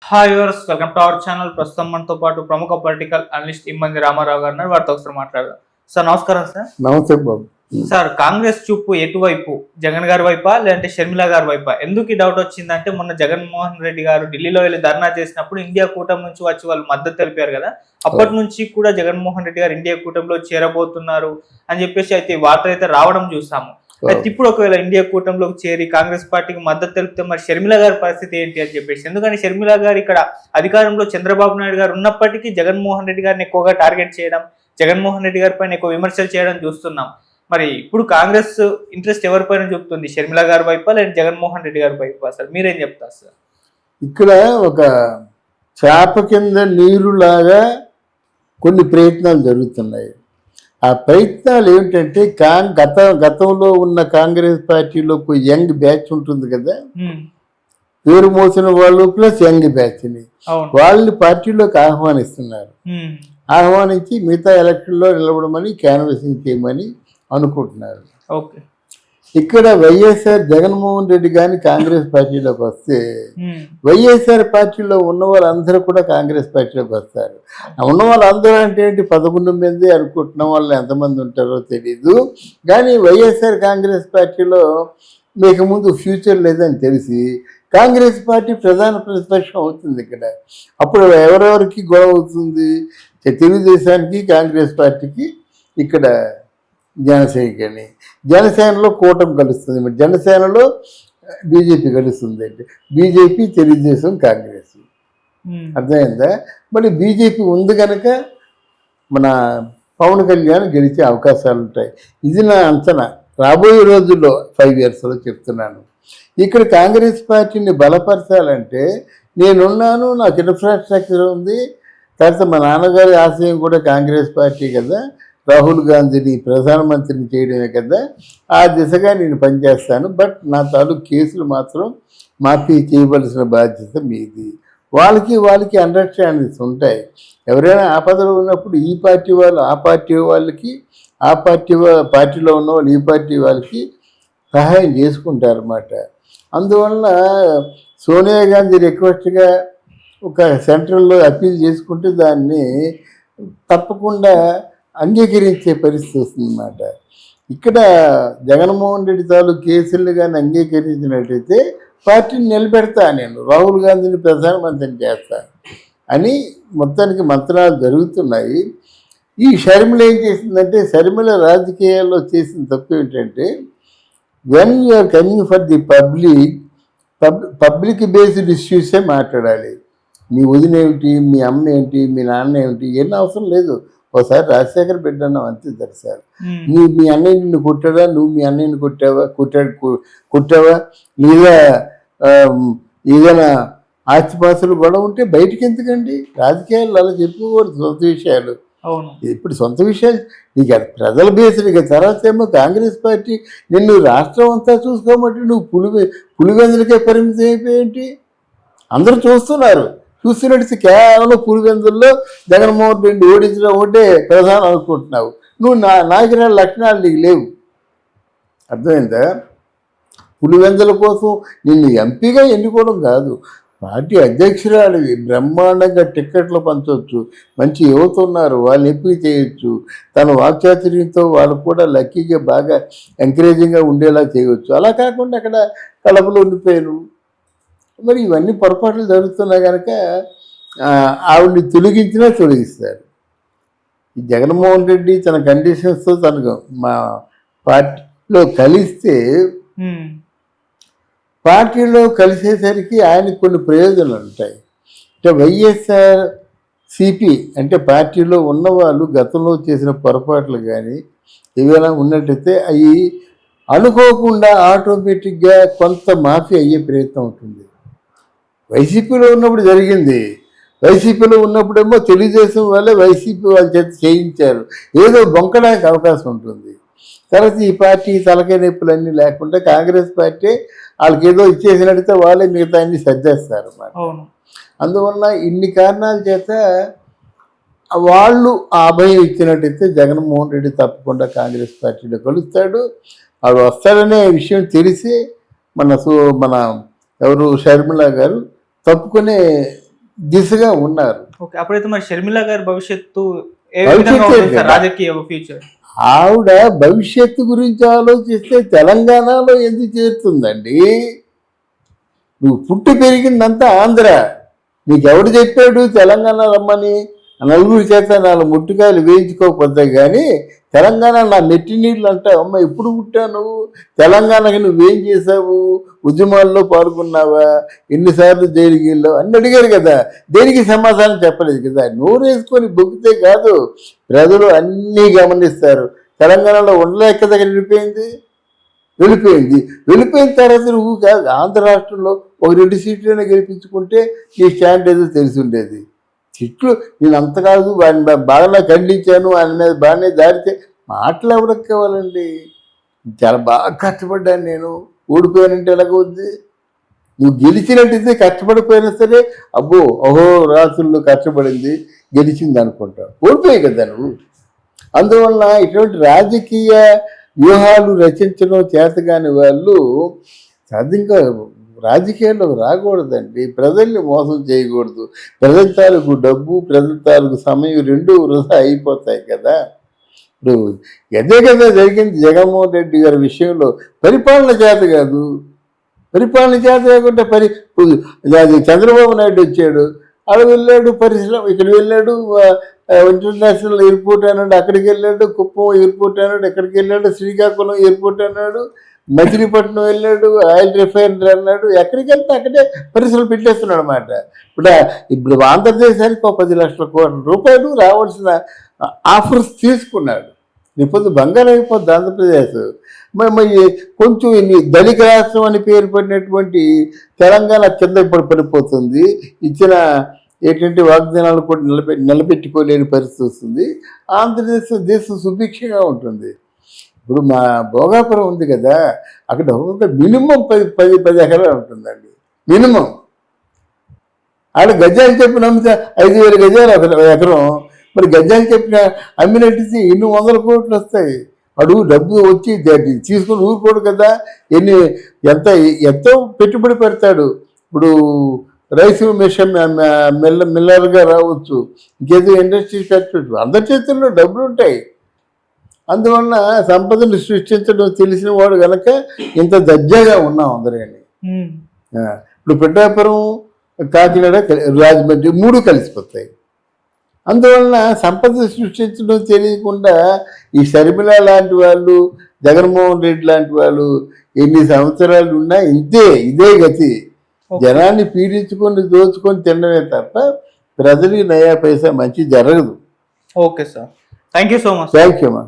Hi viewers, welcome to our channel. ప్రస్తుతం మనతో పాటు ప్రముఖ పొలిటికల్ అనలిస్ట్ ఇమ్మంది రామారావు గారు ఉన్నారు. వారితో ఒకసారి మాట్లాడదాం. సార్ నమస్కారం. సార్ నమస్తే బాబు. సార్, కాంగ్రెస్ చూపు ఎటువైపు, జగన్ గారి వైపా లేదంటే షర్మిల గారి వైపా? ఎందుకు ఈ డౌట్ వచ్చిందంటే, మొన్న జగన్మోహన్ రెడ్డి గారు ఢిల్లీలో వెళ్ళి ధర్నా చేసినప్పుడు ఇండియా కూటమి నుంచి వచ్చి వాళ్ళు మద్దతు తెలిపారు కదా. అప్పటి నుంచి కూడా జగన్మోహన్ రెడ్డి గారు ఇండియా కూటమిలో చేరబోతున్నారు అని చెప్పేసి అయితే వార్తలు అయితే రావడం చూసాము. అయితే ఇప్పుడు ఒకవేళ ఇండియా కూటమిలోకి చేరి కాంగ్రెస్ పార్టీకి మద్దతు తెలిపితే మరి షర్మిల గారి పరిస్థితి ఏంటి అని చెప్పేసి, ఎందుకంటే షర్మిల గారు ఇక్కడ అధికారంలో చంద్రబాబు నాయుడు గారు ఉన్నప్పటికీ జగన్మోహన్ రెడ్డి గారిని ఎక్కువగా టార్గెట్ చేయడం, జగన్మోహన్ రెడ్డి గారి పైన ఎక్కువ విమర్శలు చేయడం చూస్తున్నాం. మరి ఇప్పుడు కాంగ్రెస్ ఇంట్రెస్ట్ ఎవరిపైన చూపుతుంది, షర్మిల గారి వైపా లేదా జగన్మోహన్ రెడ్డి గారి వైపా? సార్ మీరేం చెప్తారు సార్? ఇక్కడ ఒక చేప కింద నీరులాగా కొన్ని ప్రయత్నాలు జరుగుతున్నాయి. ఆ ప్రయత్నాలు ఏమిటంటే గతంలో ఉన్న కాంగ్రెస్ పార్టీలో యంగ్ బ్యాచ్ ఉంటుంది కదా, పేరు మోసిన వాళ్ళు ప్లస్ యంగ్ బ్యాచ్ని వాళ్ళని పార్టీలోకి ఆహ్వానిస్తున్నారు. ఆహ్వానించి మిగతా ఎలక్షన్లో నిలబడమని క్యాన్వసింగ్ చేయమని అనుకుంటున్నారు. ఇక్కడ వైఎస్ఆర్ జగన్మోహన్ రెడ్డి కానీ కాంగ్రెస్ పార్టీలోకి వస్తే వైఎస్ఆర్ పార్టీలో ఉన్న వాళ్ళందరూ కూడా కాంగ్రెస్ పార్టీలోకి వస్తారు. ఉన్న వాళ్ళందరూ అంటే ఏంటి, 11 మంది అనుకుంటున్న వాళ్ళు ఎంతమంది ఉంటారో తెలీదు. కానీ వైఎస్ఆర్ కాంగ్రెస్ పార్టీలో మీకు ముందు ఫ్యూచర్ లేదని తెలిసి కాంగ్రెస్ పార్టీ ప్రధాన ప్రతిపక్షం అవుతుంది. ఇక్కడ అప్పుడు ఎవరెవరికి గొడవ అవుతుంది, తెలుగుదేశానికి కాంగ్రెస్ పార్టీకి, ఇక్కడ జనసేనకి. జనసేనలో కూటమి కలుస్తుంది, మరి జనసేనలో బీజేపీ కలుస్తుంది. అంటే బీజేపీ, తెలుగుదేశం, కాంగ్రెస్. అర్థమైందా? మరి బీజేపీ ఉంది కనుక మన పవన్ కళ్యాణ్ గెలిచే అవకాశాలు ఉంటాయి. ఇది నా అంచనా. రాబోయే రోజుల్లో 5 ఇయర్స్లో చెప్తున్నాను. ఇక్కడ కాంగ్రెస్ పార్టీని బలపరచాలంటే నేనున్నాను, నాకు ఇన్ఫ్రాస్ట్రక్చర్ ఉంది. తర్వాత మా నాన్నగారి ఆశయం కూడా కాంగ్రెస్ పార్టీ కదా, రాహుల్ గాంధీని ప్రధానమంత్రిని చేయడమే కదా, ఆ దిశగా నేను పనిచేస్తాను. బట్ నా తాలూకు కేసులు మాత్రం మాఫీ చేయవలసిన బాధ్యత మీది. వాళ్ళకి అండర్స్టాండింగ్స్ ఉంటాయి. ఎవరైనా ఆపదలో ఉన్నప్పుడు ఈ పార్టీ వాళ్ళు ఆ పార్టీ వాళ్ళకి, ఆ పార్టీలో ఉన్న వాళ్ళు ఈ పార్టీ వాళ్ళకి సహాయం చేసుకుంటారు అన్నమాట. అందువల్ల సోనియా గాంధీ రిక్వెస్ట్గా ఒక సెంట్రల్లో అప్పీల్ చేసుకుంటే దాన్ని తప్పకుండా అంగీకరించే పరిస్థితి వస్తుందన్నమాట. ఇక్కడ జగన్మోహన్ రెడ్డి తాలూకు కేసులు కానీ అంగీకరించినట్టయితే పార్టీని నిలబెడతా, నేను రాహుల్ గాంధీని ప్రధానమంత్రిని చేస్తా అని మొత్తానికి మంత్రాలు జరుగుతున్నాయి. ఈ షర్మిల ఏం చేసిందంటే, షర్మిల రాజకీయాల్లో చేసిన తప్పు ఏంటంటే, when you're coming for the public based ఇష్యూసే మాట్లాడాలి. మీ వదిన ఏమిటి, మీ అమ్మ ఏంటి, మీ నాన్న ఏమిటి, ఏమీ అవసరం లేదు. ఒకసారి రాజశేఖర్ బిడ్డ అన్నావు అంతే సార్. మీ అన్నయ్య నిన్ను కొట్టాడా, నువ్వు మీ అన్నయ్యని కొట్టావా, లేదా ఏదైనా ఆస్తిపాస్తులు గొడవ ఉంటే బయటికి ఎందుకండి? రాజకీయాలు అలా చెప్పుకోకూడదు, సొంత విషయాలు. ఇప్పుడు సొంత విషయాలు నీకు ప్రజల బేస్డ్. ఇక తర్వాత ఏమో కాంగ్రెస్ పార్టీ నిన్ను రాష్ట్రం అంతా చూసుకోమంటే నువ్వు పులివెందులకే పరిమితం అయిపోయేంటి? అందరూ చూస్తున్నారు. చూస్తున్నట్టు కేవలం పులివెందుల్లో జగన్మోహన్ రెడ్డి ఓడించడం ఒకటే ప్రధానం అనుకుంటున్నావు. నువ్వు నాయకుల లక్షణాలు నీకు లేవు. అర్థమైందా? పులివెందుల కోసం నిన్ను ఎంపీగా ఎన్నుకోవడం కాదు, పార్టీ అధ్యక్షురాలివి, బ్రహ్మాండంగా టిక్కెట్లు పంచవచ్చు, మంచి యువత ఉన్నారు, వాళ్ళని ఎంపిక చేయొచ్చు. తన వాక్చాతుర్యంతో వాళ్ళు కూడా లక్కీగా బాగా ఎంకరేజింగ్గా ఉండేలా చేయవచ్చు. అలా కాకుండా అక్కడ కడపలో ఉండిపోయాను. మరి ఇవన్నీ పొరపాట్లు జరుగుతున్నా కనుక ఆవిడ్ని తొలగిస్తారు. ఈ జగన్మోహన్ రెడ్డి తన కండిషన్స్తో తనకు మా పార్టీలో పార్టీలో కలిసేసరికి ఆయనకు కొన్ని ప్రయోజనాలు ఉంటాయి. అంటే వైఎస్ఆర్ సిపి అంటే పార్టీలో ఉన్నవాళ్ళు గతంలో చేసిన పొరపాట్లు కానీ ఏవైనా ఉన్నట్టయితే అవి అనుకోకుండా ఆటోమేటిక్గా కొంత మాఫీ అయ్యే ప్రయత్నం ఉంటుంది. వైసీపీలో ఉన్నప్పుడు జరిగింది. వైసీపీలో ఉన్నప్పుడేమో తెలుగుదేశం వాళ్ళే వైసీపీ వాళ్ళ చేత చేయించారు, ఏదో బొంకడానికి అవకాశం ఉంటుంది. తర్వాత ఈ పార్టీ తలకాయ నొప్పులన్నీ లేకుండా కాంగ్రెస్ పార్టీ వాళ్ళకి ఏదో ఇచ్చేసినట్టయితే వాళ్ళే మిగతా అన్ని సర్దేస్తారు అన్నమాట. అందువల్ల ఇన్ని కారణాల చేత వాళ్ళు ఆ అభయం ఇచ్చినట్టయితే జగన్మోహన్ రెడ్డి తప్పకుండా కాంగ్రెస్ పార్టీలో కలుస్తాడు. వాడు వస్తాడనే విషయం తెలిసి మన ఎవరు షర్మిల గారు తప్పుకునే దిశగా ఉన్నారు. ఓకే, అప్పుడైతే మరి షర్మిల గారి భవిష్యత్తు ఏ భవిష్యత్తు విధంగా ఉంటుంది సార్, ఏంటి? రాజకీయ ఫ్యూచర్? ఆవిడ భవిష్యత్తు గురించి ఆలోచిస్తే తెలంగాణలో ఎందుకు చేరుతుందండి? నువ్వు పుట్టి పెరిగిందంతా ఆంధ్ర. నీకెవడు చెప్పాడు తెలంగాణ రమ్మని? నలుగురు చేత 4 ముట్టికాయలు వేయించుకోకపోతే కానీ తెలంగాణ నా నెట్టి నీళ్ళు అంటావు. అమ్మ ఎప్పుడు పుట్టావు నువ్వు? తెలంగాణకి నువ్వేం చేసావు? ఉద్యమాల్లో పాల్గొన్నావా? ఎన్నిసార్లు జైలుకి వెళ్ళావు అని అడిగారు కదా. దేనికి సమాధానం చెప్పలేదు కదా. నోరేసుకొని బొగ్గితే కాదు, ప్రజలు అన్నీ గమనిస్తారు. తెలంగాణలో ఉండలేక దగ్గర వెళ్ళిపోయిన తర్వాత నువ్వు కాదు, ఆంధ్ర రాష్ట్రంలో 1-2 సీట్లైనా గెలిపించుకుంటే నీ స్టాండ్ ఏదో తెలిసి ఉండేది. తిట్లు నేను అంత కాదు, వాడిని బాగా ఖండించాను, ఆయన మీద బాగానే దాడితే మాటలు ఎవరికి కావాలండి? చాలా బాగా కష్టపడ్డాను నేను, ఓడిపోయానంటే ఎలాగవుద్ది? నువ్వు గెలిచినట్టయితే కష్టపడిపోయినా సరే అబ్బో అహో రాత్రుల్లో కష్టపడింది గెలిచింది అనుకుంటావు. ఓడిపోయాయి కదా నువ్వు. అందువల్ల ఇటువంటి రాజకీయ వ్యూహాలు రచించడం చేతగాని వాళ్ళు సాధ్యంగా రాజకీయాల్లోకి రాకూడదండి. ప్రజల్ని మోసం చేయకూడదు. ప్రజల తాలూకు డబ్బు, ప్రజల తాలూకు సమయం 2 వృధా అయిపోతాయి కదా. ఇప్పుడు అదే కదా జరిగింది జగన్మోహన్ రెడ్డి గారి విషయంలో. పరిపాలన చేత కాదు, పరిపాలన చేత కాకుండా అది చంద్రబాబు నాయుడు వచ్చాడు, అక్కడ వెళ్ళాడు పరిశ్రమ, ఇక్కడ వెళ్ళాడు ఇంటర్నేషనల్ ఎయిర్పోర్ట్ అన్నాడు, అక్కడికి వెళ్ళాడు, కుప్పం ఎయిర్పోర్ట్ అన్నాడు, ఎక్కడికి వెళ్ళాడు, శ్రీకాకుళం ఎయిర్పోర్ట్ అన్నాడు, మచిలీపట్నం వెళ్ళాడు, ఆయిల్ రిఫైనరీ అన్నాడు. ఎక్కడికి వెళ్తే అక్కడే పరిశ్రమలు పెట్టేస్తున్నాడు అన్నమాట. ఇప్పుడు ఆంధ్రదేశానికి 10 లక్షల కోట్ల రూపాయలు రావాల్సిన ఆఫర్స్ తీసుకున్నాడు. ఇప్పుడు బంగారం అయిపోద్ది ఆంధ్రప్రదేశ్. మరి కొంచెం దళిత రాష్ట్రం అని పేరు పడినటువంటి తెలంగాణ కింద ఇప్పుడు పడిపోతుంది. ఇచ్చిన ఏంటంటే వాగ్దానాలు కూడా నిలబెట్టుకోలేని పరిస్థితి వస్తుంది. దేశం సుభిక్షంగా ఉంటుంది. ఇప్పుడు మా భోగాపురం ఉంది కదా, అక్కడ ఒక్కొక్క మినిమం 10 ఎకరాలు ఉంటుందండి మినిమం. ఆడ గజాలు చెప్పిన అమ్మితే 5,000 గజాలు ఎకరం. మరి గజాలు చెప్పిన అమ్మినట్టు ఎన్ని 100 కోట్లు వస్తాయి. అడుగు డబ్బు వచ్చి తీసుకుని ఊరుకోడు కదా. ఎంతో పెట్టుబడి పెడతాడు. ఇప్పుడు రైస్ మిషన్ మిల్లర్గా రావచ్చు, ఇంకేదో ఇండస్ట్రీ పెట్టచ్చు. అందరి చేతుల్లో డబ్బులు ఉంటాయి. అందువలన సంపదను సృష్టించడం తెలిసిన వాడు కనుక ఇంత దర్జాగా ఉన్నాం అందరినీ. ఇప్పుడు పిఠాపురం, కాకినాడ, రాజమండ్రి 3 కలిసిపోతాయి. అందువలన సంపద సృష్టించడం తెలియకుండా ఈ షర్మిల లాంటి వాళ్ళు, జగన్మోహన్ రెడ్డి లాంటి వాళ్ళు ఎన్ని సంవత్సరాలు ఉన్నా ఇదే గతి. జనాన్ని పీడించుకొని దోచుకొని తినడమే తప్ప ప్రజలకి నయా పైసా మంచి జరగదు. Okay sir, thank you so much. Thank you అమ్మా.